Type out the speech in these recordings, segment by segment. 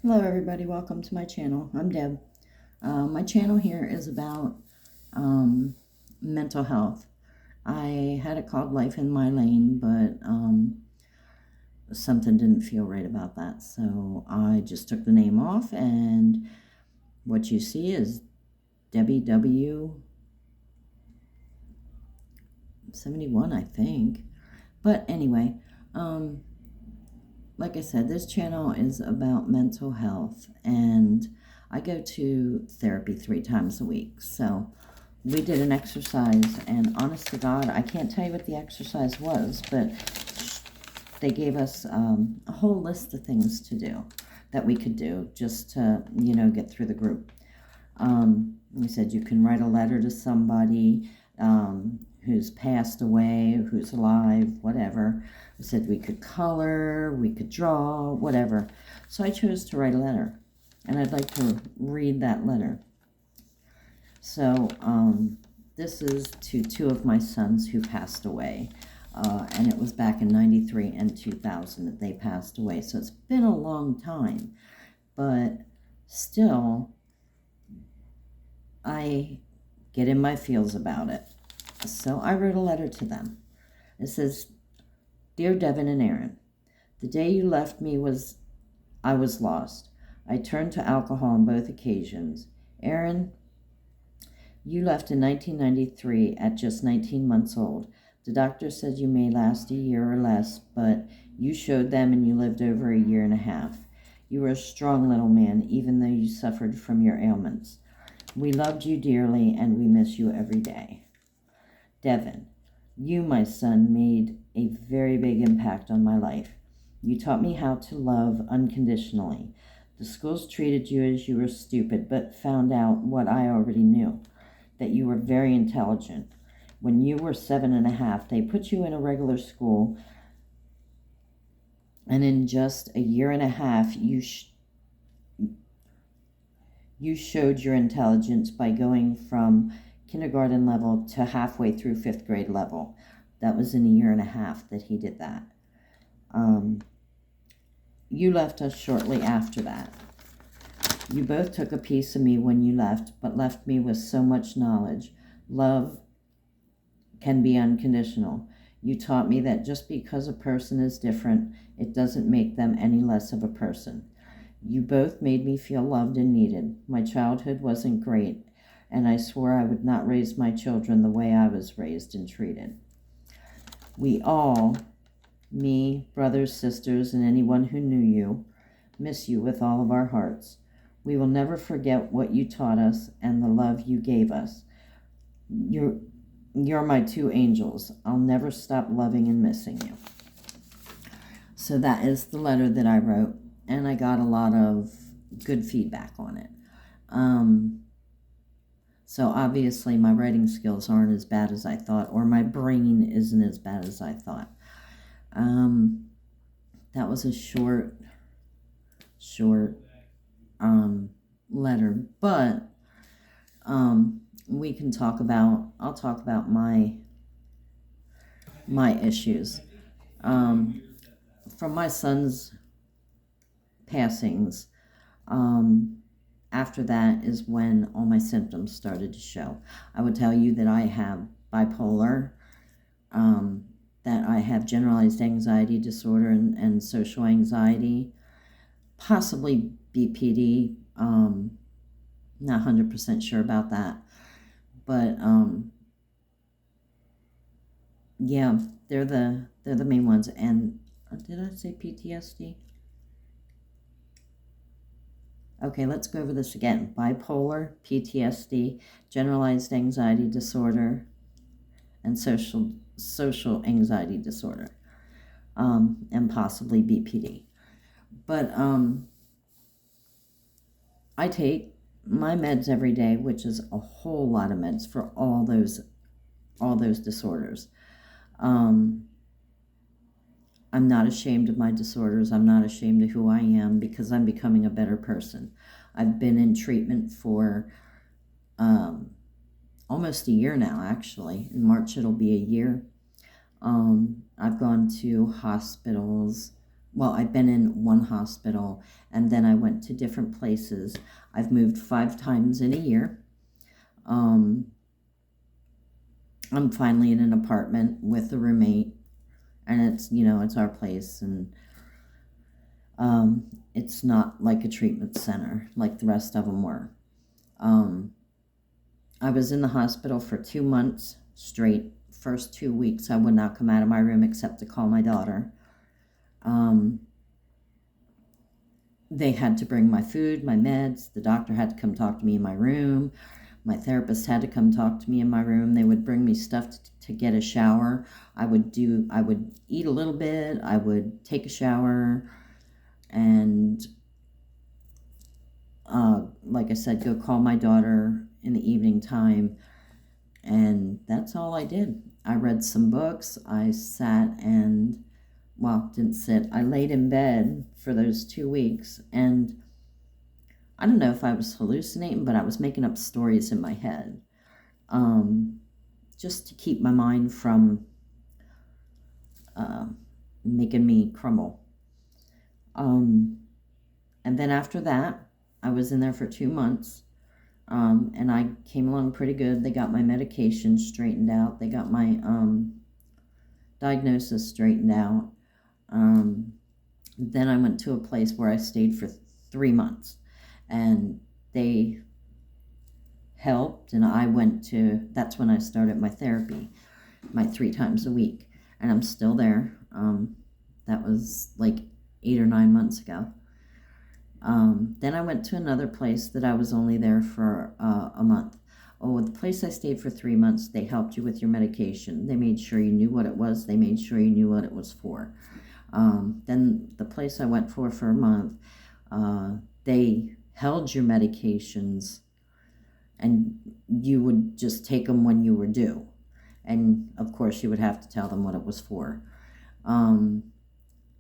Hello everybody, welcome to my channel. I'm Deb. My channel here is about mental health. I had it called Life in My Lane, but something didn't feel right about that, so I just took the name off, and what you see is Debbie W. 71, I think. But anyway, like I said, this channel is about mental health, and I go to therapy 3 times a week. So we did an exercise, and honest to God, I can't tell you what the exercise was, but they gave us a whole list of things to do that we could do just to, get through the group. We said you can write a letter to somebody who's passed away, who's alive, whatever. I said we could color, we could draw, whatever. So I chose to write a letter, and I'd like to read that letter. So this is to 2 of my sons who passed away, and it was back in 93 and 2000 that they passed away. So it's been a long time, but still, I get in my feels about it. So I wrote a letter to them. It says, Dear Devin and Aaron, the day you left me I was lost. I turned to alcohol on both occasions. Aaron, you left in 1993 at just 19 months old. The doctor said you may last a year or less, but you showed them and you lived over a year and a half. You were a strong little man, even though you suffered from your ailments. We loved you dearly, and we miss you every day. Devin, you, my son, made a very big impact on my life. You taught me how to love unconditionally. The schools treated you as you were stupid, but found out what I already knew, that you were very intelligent. When you were 7.5, they put you in a regular school, and in just a year and a half, you showed your intelligence by going from kindergarten level to halfway through 5th grade level. That was in a year and a half that he did that. You left us shortly after that. You both took a piece of me when you left, but left me with so much knowledge. Love can be unconditional. You taught me that just because a person is different, it doesn't make them any less of a person. You both made me feel loved and needed. My childhood wasn't great, and I swore I would not raise my children the way I was raised and treated. We all, me, brothers, sisters, and anyone who knew you, miss you with all of our hearts. We will never forget what you taught us and the love you gave us. You're my 2 angels. I'll never stop loving and missing you. So that is the letter that I wrote, and I got a lot of good feedback on it. So obviously my writing skills aren't as bad as I thought, or my brain isn't as bad as I thought. That was a short letter, but I'll talk about my issues. From my son's passings, after that is when all my symptoms started to show. I would tell you that I have bipolar, that I have generalized anxiety disorder and social anxiety, possibly BPD. Not 100% sure about that, but yeah, they're the main ones. And did I say PTSD? Okay, let's go over this again. Bipolar, PTSD, generalized anxiety disorder, and social anxiety disorder, and possibly BPD. But I take my meds every day, which is a whole lot of meds for all those disorders. I'm not ashamed of my disorders. I'm not ashamed of who I am, because I'm becoming a better person. I've been in treatment for almost a year now, actually. In March, it'll be a year. I've gone to hospitals well, I've been in one hospital, and then I went to different places. I've moved 5 times in a year. Um, I'm finally in an apartment with a roommate, and it's our place, and it's not like a treatment center like the rest of them were. Um, I was in the hospital for 2 months straight. First 2 weeks, I would not come out of my room except to call my daughter. Um, they had to bring my food, my meds. The doctor had to come talk to me in my room. My therapist had to come talk to me in my room. They would bring me stuff to get a shower. I would eat a little bit. I would take a shower, and like I said, go call my daughter in the evening time. And that's all I did. I read some books. I sat and, well, didn't sit. I laid in bed for those 2 weeks, and I don't know if I was hallucinating, but I was making up stories in my head, just to keep my mind from making me crumble. And then after that, I was in there for 2 months, and I came along pretty good. They got my medication straightened out. They got my diagnosis straightened out. Then I went to a place where I stayed for 3 months, and they helped, and that's when I started my therapy, my 3 times a week, and I'm still there. That was like 8 or 9 months ago. Then I went to another place that I was only there for a month. Oh, the place I stayed for 3 months, they helped you with your medication. They made sure you knew what it was. They made sure you knew what it was for. Then the place I went for a month, they held your medications, and you would just take them when you were due. And of course, you would have to tell them what it was for. And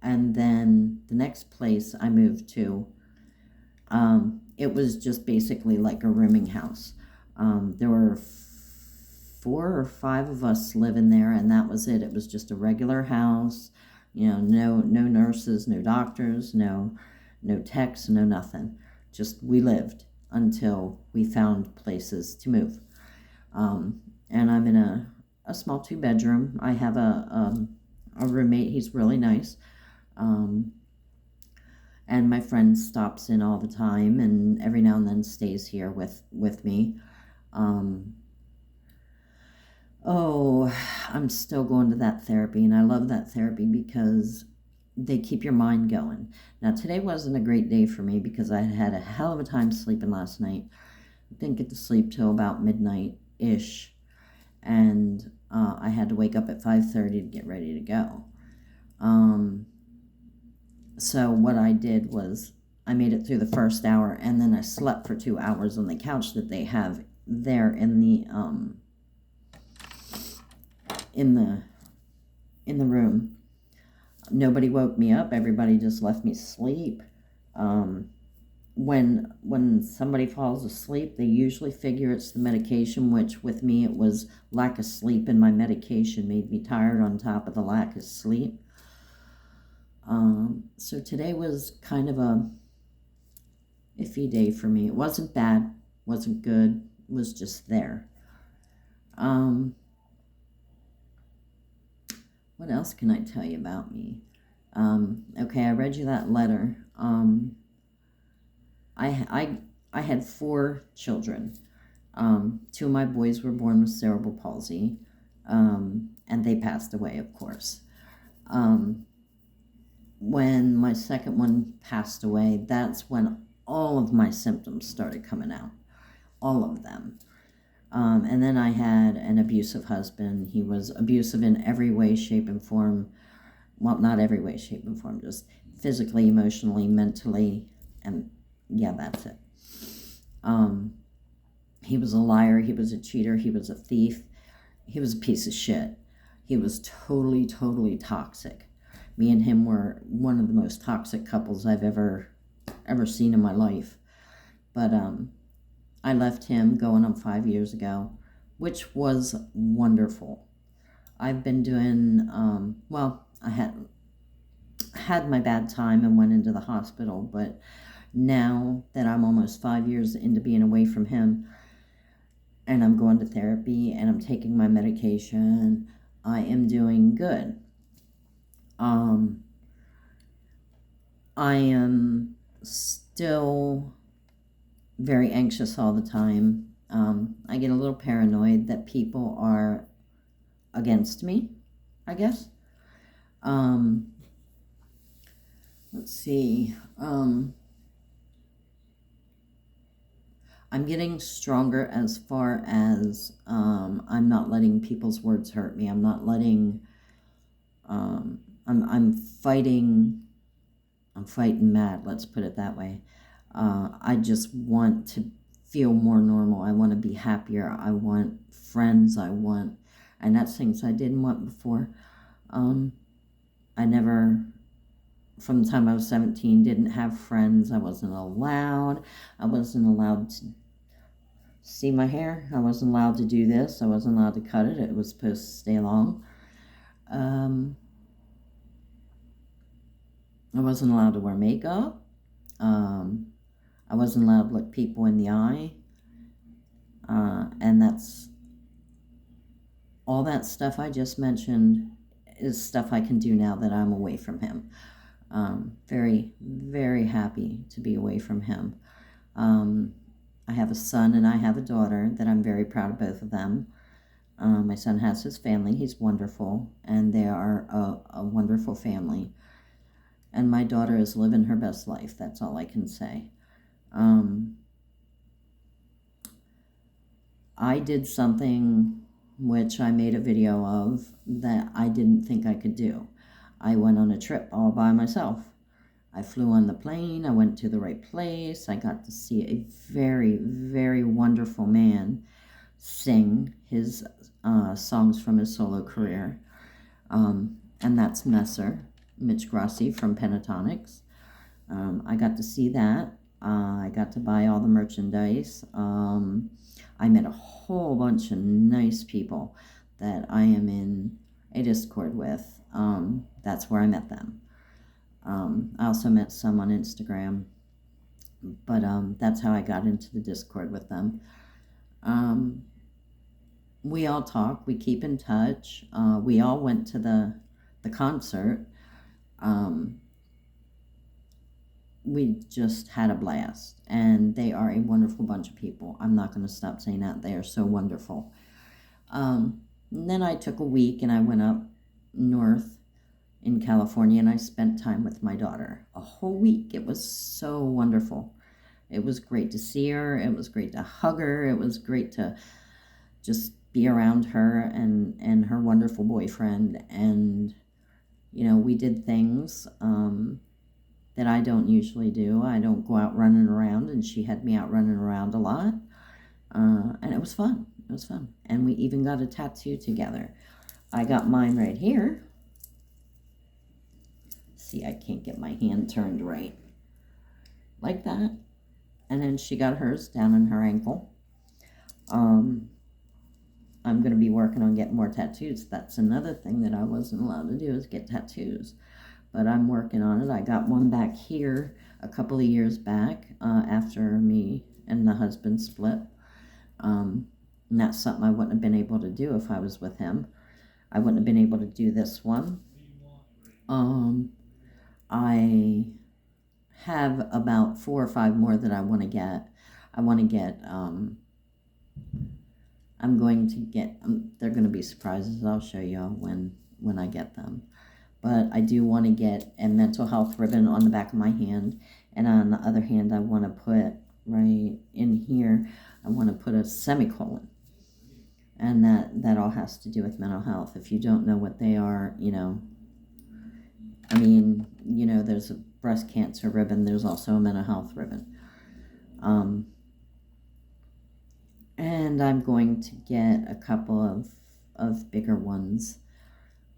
then the next place I moved to, it was just basically like a rooming house. There were 4 or 5 of us living there, and that was it. It was just a regular house. No nurses, no doctors, no techs, no nothing. Just we lived until we found places to move. And I'm in a small 2-bedroom. I have a roommate. He's really nice. And my friend stops in all the time, and every now and then stays here with me. I'm still going to that therapy, and I love that therapy because they keep your mind going. Now, today wasn't a great day for me because I had a hell of a time sleeping last night. Didn't get to sleep till about midnight-ish, and I had to wake up at 5:30 to get ready to go. So what I did was I made it through the first hour, and then I slept for 2 hours on the couch that they have there in the room. Nobody woke me up. Everybody just left me sleep. When somebody falls asleep, they usually figure it's the medication, which with me it was lack of sleep, and my medication made me tired on top of the lack of sleep. So today was kind of a iffy day for me. It wasn't bad, wasn't good, it was just there. What else can I tell you about me? Okay, I read you that letter. I had 4 children. 2 of my boys were born with cerebral palsy, and they passed away, of course. When my second one passed away, that's when all of my symptoms started coming out, all of them. And then I had an abusive husband. He was abusive in every way, shape, and form. Well, not every way, shape, and form, just physically, emotionally, mentally, and yeah, that's it. He was a liar. He was a cheater. He was a thief. He was a piece of shit. He was totally, totally toxic. Me and him were one of the most toxic couples I've ever seen in my life. But I left him going on 5 years ago, which was wonderful. I've been doing, I had my bad time and went into the hospital, but now that I'm almost 5 years into being away from him and I'm going to therapy and I'm taking my medication, I am doing good. I am still very anxious all the time. I get a little paranoid that people are against me, I guess. Let's see. I'm getting stronger as far as I'm not letting people's words hurt me. I'm not letting. I'm fighting. I'm fighting mad. Let's put it that way. I just want to feel more normal. I want to be happier. I want friends. And that's things I didn't want before. I never, from the time I was 17, didn't have friends. I wasn't allowed. I wasn't allowed to see my hair. I wasn't allowed to do this. I wasn't allowed to cut it. It was supposed to stay long. I wasn't allowed to wear makeup. I wasn't allowed to look people in the eye. And that's all that stuff I just mentioned is stuff I can do now that I'm away from him. Very, very happy to be away from him. I have a son and I have a daughter that I'm very proud of both of them. My son has his family. He's wonderful, and they are a wonderful family. And my daughter is living her best life. That's all I can say. I did something which I made a video of that I didn't think I could do. I went on a trip all by myself. I flew on the plane. I went to the right place. I got to see a very, very wonderful man sing his songs from his solo career. And that's Messer, Mitch Grassi from Pentatonics. I got to see that. I got to buy all the merchandise. I met a whole bunch of nice people that I am in a Discord with. That's where I met them. I also met some on Instagram, but that's how I got into the Discord with them. We all talk. We keep in touch. We all went to the concert. We just had a blast, and they are a wonderful bunch of people. I'm not going to stop saying that. They are so wonderful. Then I took a week and I went up north in California and I spent time with my daughter. A whole week. It was so wonderful. It was great to see her. It was great to hug her. It was great to just be around her and her wonderful boyfriend. And, we did things that I don't usually do. I don't go out running around, and she had me out running around a lot. And it was fun. It was fun. And we even got a tattoo together. I got mine right here. See, I can't get my hand turned right. Like that. And then she got hers down on her ankle. I'm going to be working on getting more tattoos. That's another thing that I wasn't allowed to do, is get tattoos. But I'm working on it. I got one back here a couple of years back after me and the husband split. And that's something I wouldn't have been able to do if I was with him. I wouldn't have been able to do this one. I have about 4 or 5 more that I want to get. I'm going to get, they're going to be surprises. I'll show y'all when I get them. But I do want to get a mental health ribbon on the back of my hand. And on the other hand, I want to put right in here, I want to put a semicolon. And that all has to do with mental health. If you don't know what they are, there's a breast cancer ribbon. There's also a mental health ribbon. And I'm going to get a couple of bigger ones.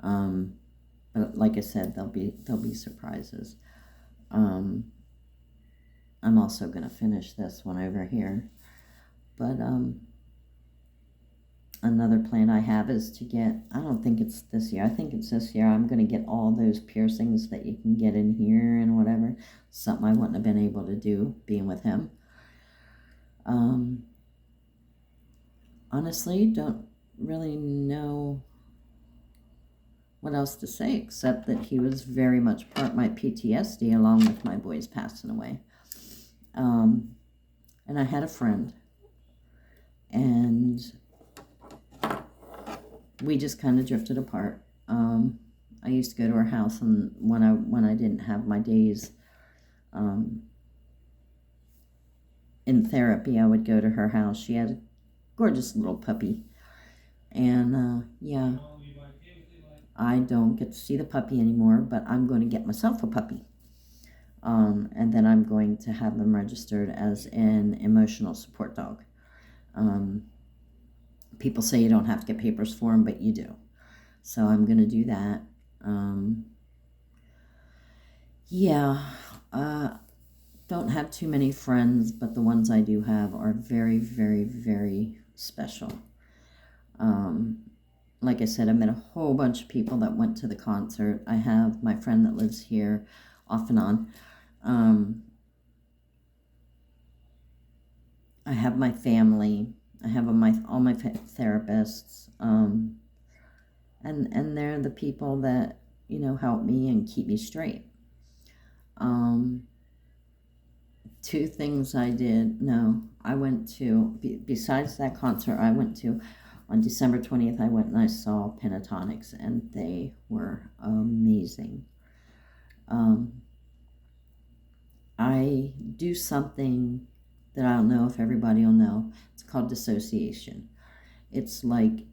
But like I said, they'll be surprises. I'm also going to finish this one over here. But Another plan I have is to get, I don't think it's this year, I think it's this year, I'm going to get all those piercings that you can get in here and whatever. Something I wouldn't have been able to do being with him. Honestly, don't really know what else to say, except that he was very much part of my PTSD along with my boys passing away. And I had a friend, and we just kind of drifted apart. I used to go to her house, and when I didn't have my days in therapy, I would go to her house. She had a gorgeous little puppy, and yeah, I don't get to see the puppy anymore, but I'm going to get myself a puppy. And then I'm going to have them registered as an emotional support dog. People say you don't have to get papers for them, but you do. So I'm going to do that. Don't have too many friends, but the ones I do have are very, very, very special. Like I said, I met a whole bunch of people that went to the concert. I have my friend that lives here off and on. I have my family. I have all my therapists. And they're the people that, help me and keep me straight. Two things I did. No, I went to, besides that concert I went to, on December 20th, I went and I saw Pentatonics, and they were amazing. I do something that I don't know if everybody will know. It's called dissociation. It's like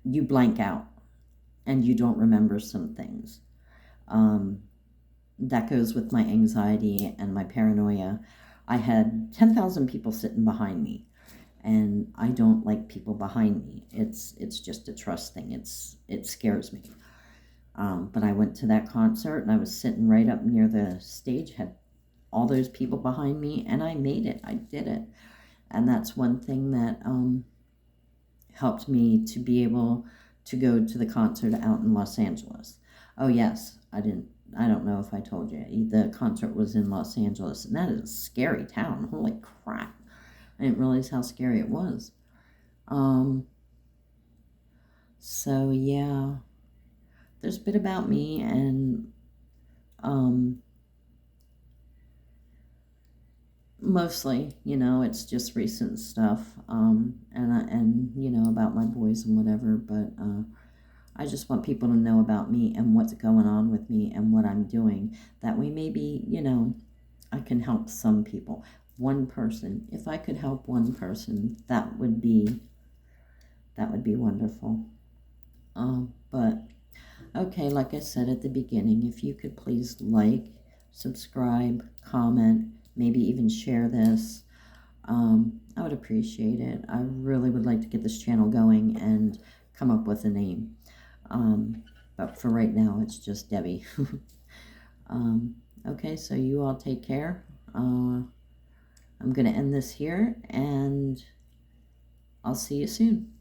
you blank out and you don't remember some things. That goes with my anxiety and my paranoia. I had 10,000 people sitting behind me, and I don't like people behind me. It's just a trust thing. It scares me. But I went to that concert, and I was sitting right up near the stage, had all those people behind me, and I made it. I did it. And that's one thing that helped me to be able to go to the concert out in Los Angeles. Oh yes, I don't know if I told you, the concert was in Los Angeles, and that is a scary town. Holy crap. I didn't realize how scary it was. So yeah, there's a bit about me, and mostly, it's just recent stuff, and about my boys and whatever, but I just want people to know about me and what's going on with me and what I'm doing. That way maybe, I can help some people. One person. If I could help one person, that would be wonderful. But, okay, like I said at the beginning, if you could please like, subscribe, comment, maybe even share this, I would appreciate it. I really would like to get this channel going and come up with a name. But for right now, it's just Debbie. Okay, so you all take care. I'm going to end this here, and I'll see you soon.